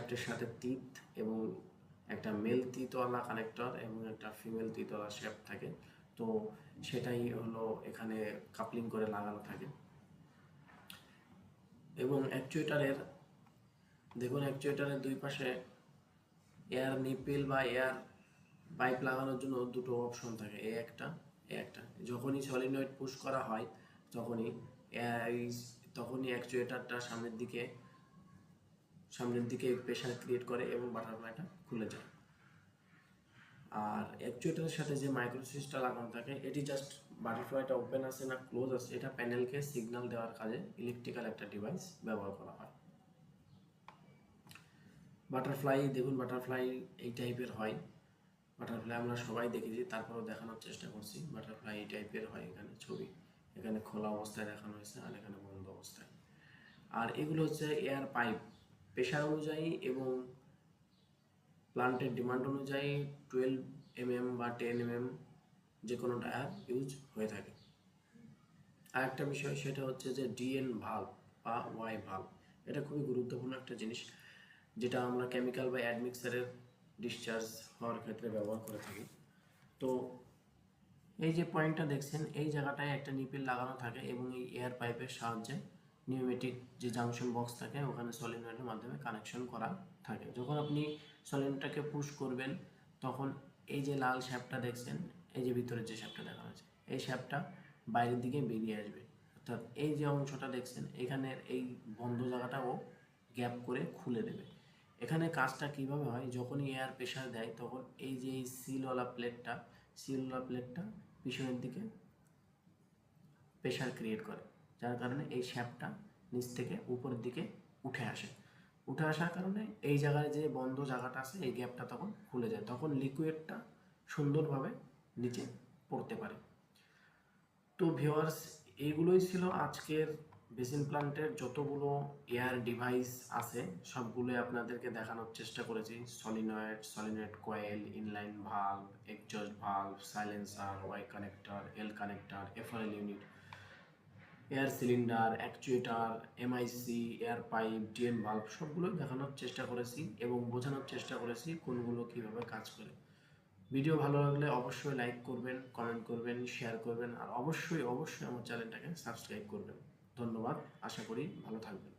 শ্যাফটের সাথে তিত এবং একটা মেল তিতওয়ালা কানেক্টর এবং একটা ফিমেল তিতওয়ালা শ্যাফট থাকে। তো সেটাই হলো এখানে কাপলিং করে লাগানো থাকে। এবং অ্যাকচুয়েটারের দেখুন, অ্যাকচুয়েটারের দুই পাশে এয়ার নিপেল বা এয়ার পাইপ লাগানোর জন্য দুটো অপশন থাকে, এ একটা এ একটা। যখনই সলিনয়েড পুশ করা হয় তখনই অ্যাকচুয়েটারটা সামনের দিকে প্রেশার ক্রিয়েট করে এবং বাটারফ্লাইটা খুলে যায়। আর অ্যাকচুয়েটারের সাথে যে মাইক্রো সুইচটা লাগানো থাকে, এটি জাস্ট বাটারফ্লাইটা ওপেন আছে না ক্লোজ আছে এটা প্যানেলকে সিগন্যাল দেওয়ার কাজে ইলেকট্রিক্যাল একটা ডিভাইস ব্যবহার করা হয়। বাটারফ্লাই দেখুন, বাটারফ্লাই এই টাইপের হয়। বাটারফ্লাই আমরা সবাই দেখেছি, তারপরেও দেখানোর চেষ্টা করছি। বাটারফ্লাই এই টাইপের হয়। এখানে ছবি, এখানে খোলা অবস্থায় দেখানো হয়েছে আর এখানে বন্ধ অবস্থায়। আর এগুলো হচ্ছে এয়ার পাইপ, প্রেশার অনুযায়ী এবং প্লান্টের ডিমান্ড অনুযায়ী 12 mm বা 10 mm যে কোনো টায়ার ইউজ হয়ে থাকে। আর একটা বিষয় সেটা হচ্ছে যে ডিএন ভাল্ব বা ওয়াই ভাল্ব, এটা খুবই গুরুত্বপূর্ণ একটা জিনিস, যেটা আমরা কেমিক্যাল বা অ্যাডমিক্সারের ডিসচার্জ হওয়ার ক্ষেত্রে ব্যবহার করে থাকি। তো এই যে পয়েন্টটা দেখছেন, এই জায়গাটায় একটা নিপেল লাগানো থাকে এবং এই এয়ার পাইপের সাহায্যে নিউমেটিক যে জাংশন বক্স থাকে ওখানে সলিনয়েডের মাধ্যমে কানেকশন করা থাকে। যখন আপনি সলিনয়েডটাকে পুশ করবেন তখন এই যে লাল শ্যাপটা দেখছেন, এই যে ভিতরে যে শ্যাপটা দেখা যাচ্ছে, এই শ্যাপটা বাইরের দিকে বেরিয়ে আসবে। অর্থাৎ এই যে অংশটা দেখছেন এখানের এই বন্ধ জায়গাটা ও গ্যাপ করে খুলে দেবে। এখানে কাজটা কিভাবে হয়, যখনই এয়ার প্রেশার দেয় তখন এই যে এই সিলওয়ালা প্লেটটা পিছনের দিকে প্রেশার ক্রিয়েট করে, যার কারণে এই শ্যাপটা নিচ থেকে উপরের দিকে উঠে আসার কারণে এই জায়গায় যে বন্ধ জায়গাটা আছে এই গ্যাপটা তখন খুলে যায়, তখন লিকুইডটা সুন্দরভাবে নিচে পড়তে পারে। তো ভিউয়ার্স, এইগুলোই ছিল আজকের বেসিন প্লান্টের যতগুলো এয়ার ডিভাইস আছে সবগুলোই আপনাদেরকে দেখানোর চেষ্টা করেছি। Solenoid coil, inline valve, exhaust valve, silencer, Y connector, L connector, FRL unit, air cylinder, actuator, MIC, air pipe, DN valve সবগুলোই দেখানোর চেষ্টা করেছি এবং বোঝানোর চেষ্টা করেছি কোনগুলো কীভাবে কাজ করে। ভিডিও ভালো লাগলে অবশ্যই লাইক করবেন, কমেন্ট করবেন, শেয়ার করবেন আর অবশ্যই আমার চ্যানেলটাকে সাবস্ক্রাইব করবেন। ধন্যবাদ, আশা করি ভালো থাকবেন।